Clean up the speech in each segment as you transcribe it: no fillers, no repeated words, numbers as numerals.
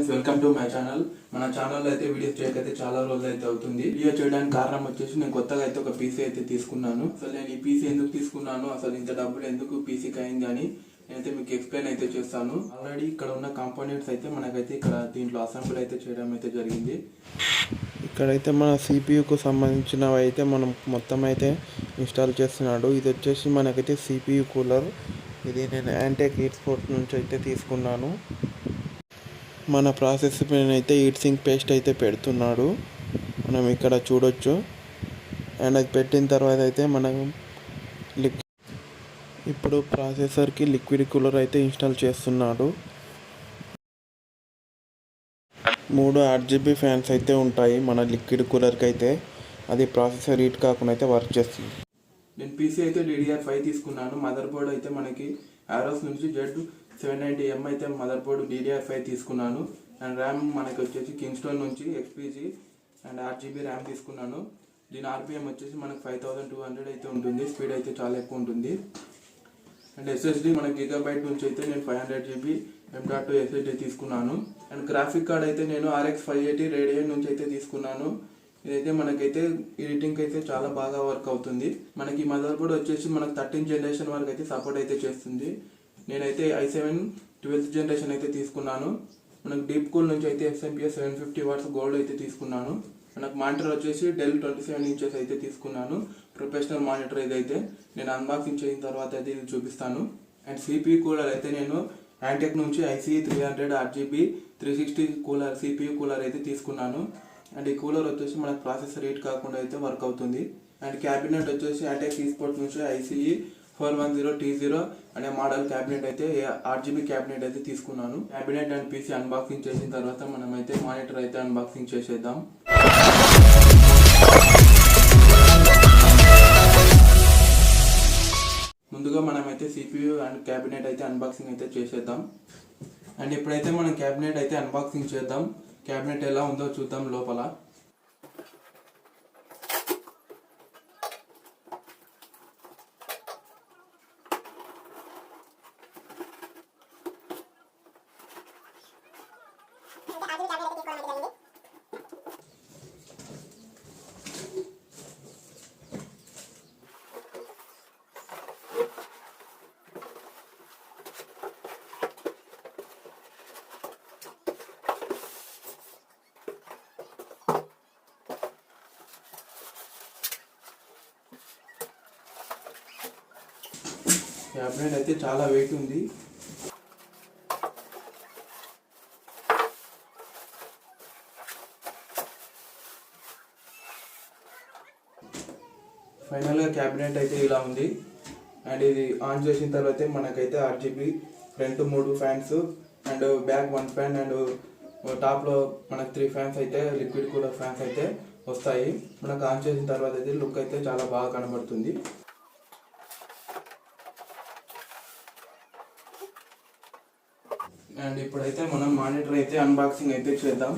Friends, welcome to my channel. మన ఛానల్లో అయితే వీడియోస్ చేయకైతే చాలా రోజులు అయితే అవుతుంది. వీడియో చేయడానికి కారణం వచ్చేసి నేను కొత్తగా అయితే ఒక పీసీ అయితే తీసుకున్నాను. అసలు నేను ఈ పీసీ ఎందుకు తీసుకున్నాను, అసలు ఇంత డబ్బులు ఎందుకు పీసీకి అయింది అని నేనైతే మీకు ఎక్స్ప్లెయిన్ అయితే చేస్తాను. ఆల్రెడీ ఇక్కడ ఉన్న కాంపోనెంట్స్ అయితే మనకైతే ఇక్కడ దీంట్లో అసెంబ్లీ అయితే చేయడం అయితే జరిగింది. ఇక్కడైతే మన సిపియుకు సంబంధించినవి అయితే మనం మొత్తం అయితే ఇన్స్టాల్ చేస్తున్నాడు. ఇది వచ్చేసి మనకైతే సిపియు కూలర్. ఇది నేను యాంటెక్ ఎక్స్పోర్ట్ నుంచి అయితే తీసుకున్నాను. మన ప్రాసెస్ పైన అయితే హీట్ సింక్ పేస్ట్ అయితే పెడుతున్నాడు, మనం ఇక్కడ చూడొచ్చు. అండ్ అది పెట్టిన తర్వాత అయితే మనం ఇప్పుడు ప్రాసెసర్కి లిక్విడ్ కూలర్ అయితే ఇన్స్టాల్ చేస్తున్నాడు. 3 RGB ఫ్యాన్స్ అయితే ఉంటాయి మన లిక్విడ్ కూలర్కి అయితే. అది ప్రాసెసర్ హీట్ కాకుండా అయితే వర్క్ చేస్తుంది. నేను పీసీ అయితే DDR5 తీసుకున్నాను. మదర్ బోర్డ్ అయితే మనకి ఆరోస్ నుంచి Z790M అయితే మదర్ బోర్డు DDR5 తీసుకున్నాను. అండ్ ర్యామ్ మనకి వచ్చేసి కింగ్స్టోన్ నుంచి XPG అండ్ 8GB ర్యామ్ తీసుకున్నాను. దీని RPM వచ్చేసి మనకి 5200 అయితే ఉంటుంది. స్పీడ్ అయితే చాలా ఎక్కువ ఉంటుంది. అండ్ SSD మనకి GB నుంచి అయితే నేను 500GB M.2 SSD తీసుకున్నాను. అండ్ గ్రాఫిక్ కార్డ్ అయితే నేను RX 580 రేడియన్ నుంచి అయితే తీసుకున్నాను. ఇదైతే మనకైతే ఎడిటింగ్ అయితే చాలా బాగా వర్క్ అవుతుంది. మనకి మదర్ బోర్డ్ వచ్చేసి మనకు 13th జనరేషన్ వరకు అయితే సపోర్ట్ అయితే చేస్తుంది. నేనైతే i7 12th జనరేషన్ అయితే తీసుకున్నాను. మనకు డీప్ కూల్ నుంచి అయితే XMPS 750 వాట్స్ గోల్డ్ అయితే తీసుకున్నాను. మనకు మానిటర్ వచ్చేసి డెల్ 27 ఇంచెస్ అయితే తీసుకున్నాను. ప్రొఫెషనల్ మానిటర్ ఇదైతే నేను అన్బాక్సింగ్ చేసిన తర్వాత అయితే ఇది చూపిస్తాను. అండ్ CPU కూలర్ అయితే నేను యాంటెక్ నుంచి IC300 RGB 360 cooler CPU cooler అయితే తీసుకున్నాను. అండ్ ఈ కూలర్ వచ్చేసి మనకు ప్రాసెసర్ హీట్ కాకుండా అయితే వర్క్ అవుతుంది. అండ్ క్యాబినెట్ వచ్చేసి యాంటెక్ ఎక్స్పోర్ట్ నుంచి ICE410T0 అనే మోడల్ క్యాబినెట్ అయితే RGB క్యాబినెట్ అయితే తీసుకున్నాను. క్యాబినెట్ అండ్ PC అన్బాక్సింగ్ చేసిన తర్వాత మనం అయితే మానిటర్ అయితే అన్బాక్సింగ్ చేసేద్దాం. ముందుగా మనమైతే CPU అండ్ క్యాబినెట్ అయితే అన్బాక్సింగ్ అయితే చేసేద్దాం. అండ్ ఇప్పుడైతే మనం క్యాబినెట్ అయితే అన్బాక్సింగ్ చేద్దాం. క్యాబినెట్ ఎలా ఉందో చూద్దాం లోపల. క్యాబినెట్ అయితే చాలా వెయిట్ ఉంది. ఫైనల్గా క్యాబినెట్ అయితే ఇలా ఉంది. అండ్ ఇది ఆన్ చేసిన తర్వాత మనకైతే RGB front 3 fans and back 1 fan and టాప్లో మనకు 3 ఫ్యాన్స్ అయితే లిక్విడ్ కూలర్ ఫ్యాన్స్ అయితే వస్తాయి. మనకు ఆన్ చేసిన తర్వాత అయితే లుక్ అయితే చాలా బాగా కనబడుతుంది. అండ్ ఇప్పుడైతే మనం మానిటర్ అయితే అన్బాక్సింగ్ అయితే చేద్దాం.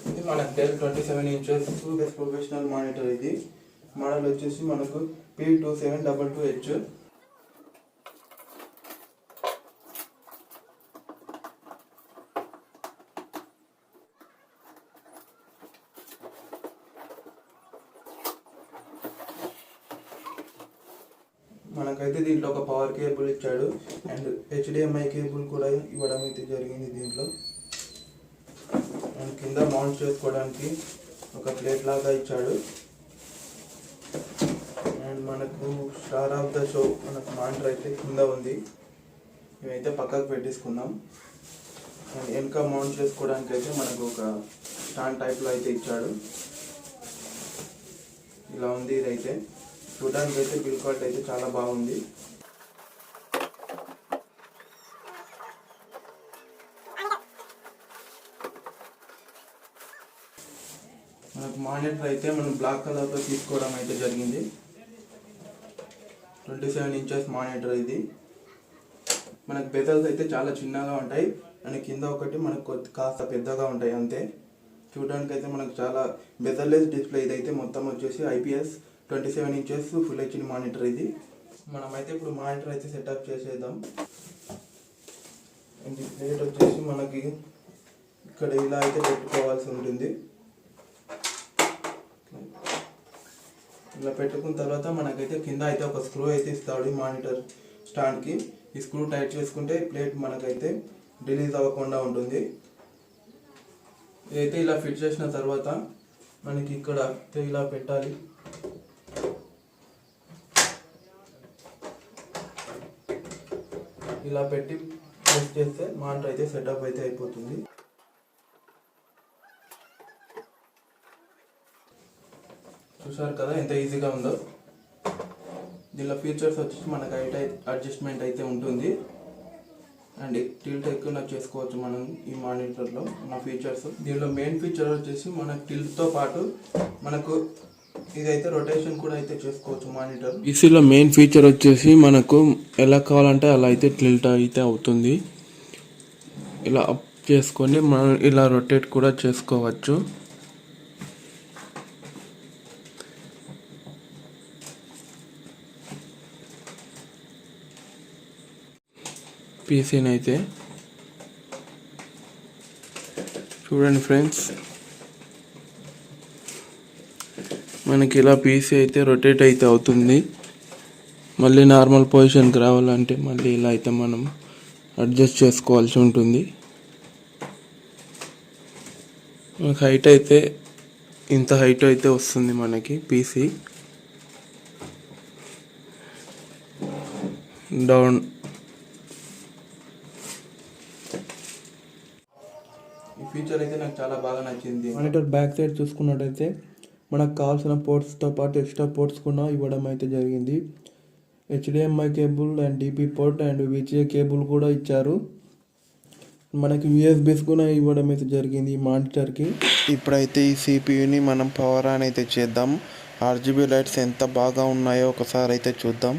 ఇది మనకు డెల్ 27 ఇంచెస్ ప్రొఫెషనల్ మానిటర్. ఇది మోడల్ వచ్చేసి మనకు P2722H. మనకైతే దీంట్లో ఒక పవర్ కేబుల్ ఇచ్చాడు అండ్ HDMI కేబుల్ కూడా ఇవ్వడం అయితే జరిగింది దీంట్లో. అండ్ కింద మౌంట్ చేసుకోవడానికి ఒక ప్లేట్ లాగా ఇచ్చాడు. అండ్ మనకు స్టార్ ఆఫ్ ద షో మనకు మానిటర్ అయితే కింద ఉంది. ఇవైతే పక్కకు పెట్టేసుకుందాం. అండ్ వెనక మౌంట్ చేసుకోవడానికి అయితే మనకు ఒక స్టాండ్ టైప్లో అయితే ఇచ్చాడు. ఇలా ఉంది. ఇదైతే చూడడానికి అయితే బిల్ క్వాలిటీ అయితే చాలా బాగుంది. మనకు మానిటర్ అయితే మనం బ్లాక్ కలర్లో తీసుకోవడం అయితే జరిగింది. 27 ఇంచెస్ మానిటర్ ఇది. మనకు బెజల్స్ అయితే చాలా చిన్నగా ఉంటాయి అండ్ కింద ఒకటి మనకు కాస్త పెద్దగా ఉంటాయి అంతే. చూడడానికి అయితే మనకు చాలా బెజల్లెస్ డిస్ప్లే. ఇదైతే మొత్తం వచ్చేసి IPS 27 inches full HD monitor ఇది. మనమైతే ఇప్పుడు మానిటర్ అయితే సెటప్ చేసేద్దాం. ప్లేట్ వచ్చేసి మనకి ఇక్కడ ఇలా అయితే పెట్టుకోవాల్సి ఉంటుంది. ఇలా పెట్టుకున్న తర్వాత మనకైతే కింద అయితే ఒక స్క్రూ అయితే ఇస్తాడు ఈ మానిటర్ స్టాండ్కి. ఈ స్క్రూ టైట్ చేసుకుంటే ప్లేట్ మనకైతే రిలీజ్ అవ్వకుండా ఉంటుంది. ఇదైతే ఇలా ఫిట్ చేసిన తర్వాత మనకి ఇక్కడ ఇలా పెట్టాలి. ఇలా పెట్టి ప్రెస్ చేస్తే మానిటర్ అయితే సెటప్ అయితే అయిపోతుంది. చూసారు కదా ఎంత ఈజీగా ఉందో. దీనిలో ఫీచర్స్ వచ్చేసి మనకు హైట్ అడ్జస్ట్మెంట్ అయితే ఉంటుంది అండ్ టిల్ట్ ఎక్కువ చేసుకోవచ్చు మనం ఈ మానిటర్లో ఉన్న ఫీచర్స్. దీనిలో మెయిన్ ఫీచర్ వచ్చేసి మనకు టిల్ట్తో పాటు మనకు ఇదైతే రొటేషన్ కూడా అయితే చేసుకోవచ్చు మానిటర్. పీసీలో మెయిన్ ఫీచర్ వచ్చేసి మనకు ఎలా కావాలంటే అలా అయితే టిల్ట్ అయితే అవుతుంది. ఇలా అప్ చేసుకొని మనం ఇలా రొటేట్ కూడా చేసుకోవచ్చు. పీసీని అయితే చూడండి ఫ్రెండ్స్, మనకి ఇలా పీసీ అయితే రొటేట్ అయితే అవుతుంది. మళ్ళీ నార్మల్ పొజిషన్కి రావాలంటే మళ్ళీ ఇలా అయితే మనం అడ్జస్ట్ చేసుకోవాల్సి ఉంటుంది. మనకి హైట్ అయితే ఇంత హైట్ అయితే వస్తుంది మనకి పీసీ. డౌన్ ఈ ఫీచర్ అయితే నాకు చాలా బాగా నచ్చింది. మానిటర్ బ్యాక్ సైడ్ చూసుకున్నట్టయితే మనకు కావాల్సిన పోర్ట్స్తో పాటు ఎక్స్ట్రా పోర్ట్స్ కూడా ఇవ్వడం అయితే జరిగింది. HDMI cable and DP port and VGA cable కూడా ఇచ్చారు. మనకి USBs కూడా ఇవ్వడం అయితే జరిగింది ఈ మానిటర్కి. ఇప్పుడైతే ఈ CPUని మనం పవర్ ఆన్ అయితే చేద్దాం. RGB లైట్స్ ఎంత బాగా ఉన్నాయో ఒకసారి అయితే చూద్దాం.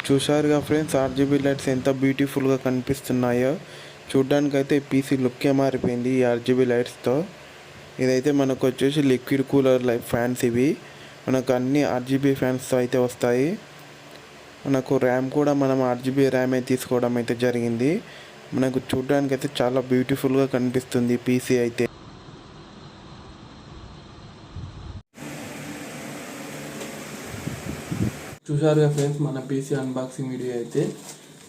చూశారుగా ఫ్రెండ్స్, RGB లైట్స్ ఎంత బ్యూటిఫుల్గా కనిపిస్తున్నాయో. చూడ్డానికి అయితే పీసీ లుక్కే మారిపోయింది ఈ RGB లైట్స్తో. ఇదైతే మనకు వచ్చేసి లిక్విడ్ కూలర్ ఫ్యాన్స్. ఇవి మనకు అన్ని RGB ఫ్యాన్స్తో అయితే వస్తాయి. మనకు ర్యామ్ కూడా మనం RGB ర్యామ్ అయితే తీసుకోవడం అయితే జరిగింది. మనకు చూడడానికి అయితే చాలా బ్యూటిఫుల్గా కనిపిస్తుంది పీసీ అయితే. చూసారుగా ఫ్రెండ్స్ మన పీసీ అన్బాక్సింగ్ వీడియో అయితే.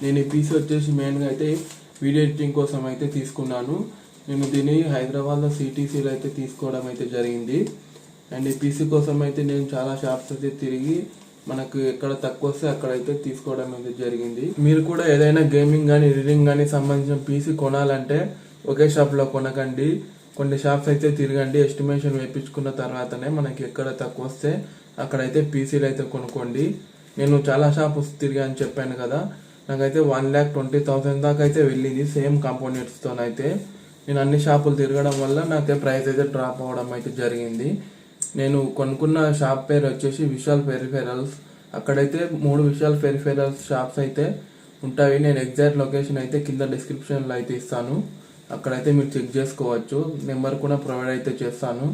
నేను ఈ పీసీ వచ్చేసి మెయిన్గా అయితే వీడియో ఎడిటింగ్ కోసం అయితే తీసుకున్నాను. నేను దీన్ని హైదరాబాద్లో CTCలో అయితే తీసుకోవడం అయితే జరిగింది. అండ్ ఈ పీసీ కోసం అయితే నేను చాలా షాప్స్ అయితే తిరిగి మనకు ఎక్కడ తక్కువ వస్తే అక్కడైతే తీసుకోవడం అయితే జరిగింది. మీరు కూడా ఏదైనా గేమింగ్ కానీ ఎడిటింగ్ కానీ సంబంధించిన పీసీ కొనాలంటే ఒకే షాప్లో కొనకండి. కొన్ని షాప్స్ అయితే తిరగండి. ఎస్టిమేషన్ వేయించుకున్న తర్వాతనే మనకి ఎక్కడ తక్కువ వస్తే అక్కడైతే పీసీలు అయితే కొనుక్కోండి. నేను చాలా షాప్స్ తిరిగా అని చెప్పాను కదా, నాకైతే 1,20,000 దాకా అయితే వెళ్ళింది సేమ్ కాంపోనెంట్స్తోనైతే. నేను అన్ని షాపులు తిరగడం వల్ల నాకైతే ప్రైస్ అయితే డ్రాప్ అవ్వడం అయితే జరిగింది. నేను కొనుక్కున్న షాప్ పేరు వచ్చేసి విశాల్ పెరిఫెరల్స్. అక్కడైతే 3 విశాల్ పెరిఫెరల్స్ షాప్స్ అయితే ఉంటాయి. నేను ఎగ్జాక్ట్ లొకేషన్ అయితే కింద డిస్క్రిప్షన్లో అయితే ఇస్తాను. అక్కడైతే మీరు చెక్ చేసుకోవచ్చు. నెంబర్ కూడా ప్రొవైడ్ అయితే చేస్తాను.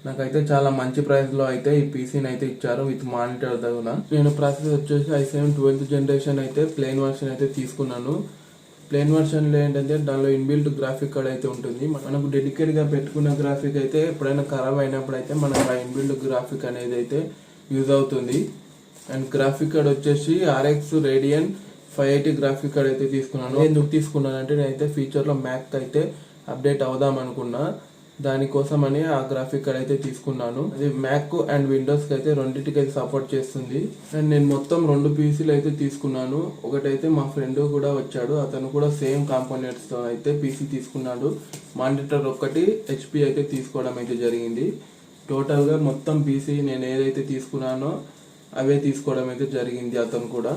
నాకైతే చాలా మంచి ప్రైస్లో అయితే ఈ పీసీని అయితే ఇచ్చారు విత్ మానిటర్ దగ్గర. నేను ప్రాసెస్ వచ్చేసి i7 12th జనరేషన్ అయితే ప్లెయిన్ వర్షన్ అయితే తీసుకున్నాను. ప్లెయిన్ వర్షన్లో ఏంటంటే దానిలో ఇన్బిల్ట్ గ్రాఫిక్ కార్డ్ అయితే ఉంటుంది. మనకు డెడికేట్గా పెట్టుకున్న గ్రాఫిక్ అయితే ఎప్పుడైనా ఖరాబ్ అయినప్పుడు అయితే మనకు ఆ ఇన్బిల్ట్ గ్రాఫిక్ అనేది అయితే యూజ్ అవుతుంది. అండ్ గ్రాఫిక్ కార్డ్ వచ్చేసి RX Radeon 580 గ్రాఫిక్ కార్డ్ అయితే తీసుకున్నాను. ఎందుకు తీసుకున్నానంటే నేనైతే ఫ్యూచర్లో మ్యాక్ అయితే అప్డేట్ అవుదాం అనుకున్నా, దానికోసమని ఆ గ్రాఫిక్ కార్డ్ అయితే తీసుకున్నాను. అది మ్యాక్ అండ్ విండోస్కి అయితే రెండింటికి అయితే సపోర్ట్ చేస్తుంది. అండ్ నేను మొత్తం 2 పీసీలు అయితే తీసుకున్నాను. ఒకటైతే మా ఫ్రెండ్ కూడా వచ్చాడు, అతను కూడా సేమ్ కాంపోనెంట్స్తో అయితే పీసీ తీసుకున్నాడు. మానిటర్ ఒక్కటి HP అయితే తీసుకోవడం అయితే జరిగింది. టోటల్గా మొత్తం పీసీ నేను ఏదైతే తీసుకున్నానో అవే తీసుకోవడం అయితే జరిగింది అతను కూడా.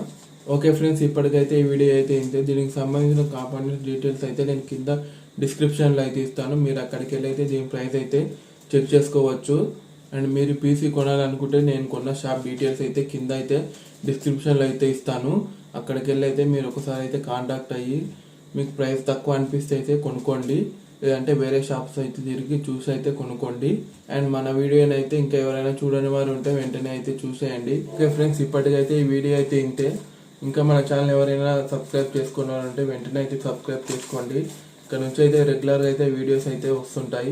ఓకే ఫ్రెండ్స్, ఇప్పటికైతే ఈ వీడియో అయితే ఇంతే. దీనికి సంబంధించిన కాంపోనెంట్ డీటెయిల్స్ అయితే నేను కింద డిస్క్రిప్షన్లో అయితే ఇస్తాను. మీరు అక్కడికి వెళ్ళి అయితే దీని ప్రైస్ అయితే చెక్ చేసుకోవచ్చు. అండ్ మీరు పీసీ కొనాలనుకుంటే నేను కొన్న షాప్ డీటెయిల్స్ అయితే కింద అయితే డిస్క్రిప్షన్లో అయితే ఇస్తాను. అక్కడికి వెళ్ళి అయితే మీరు ఒకసారి అయితే కాంటాక్ట్ అయ్యి మీకు ప్రైస్ తక్కువ అనిపిస్తే అయితే కొనుక్కోండి, లేదంటే వేరే షాప్స్ అయితే తిరిగి చూసి అయితే కొనుక్కోండి. అండ్ మన వీడియోని అయితే ఇంకా ఎవరైనా చూడని వారు ఉంటే వెంటనే అయితే చూసేయండి. ఓకే ఫ్రెండ్స్, ఇప్పటికైతే ఈ వీడియో అయితే ఇంతే. ఇంకా మన ఛానల్ ఎవరైనా సబ్స్క్రైబ్ చేసుకున్నారంటే వెంటనే అయితే సబ్స్క్రైబ్ చేసుకోండి. ఇక్కడ నుంచి అయితే రెగ్యులర్గా అయితే వీడియోస్ అయితే వస్తుంటాయి.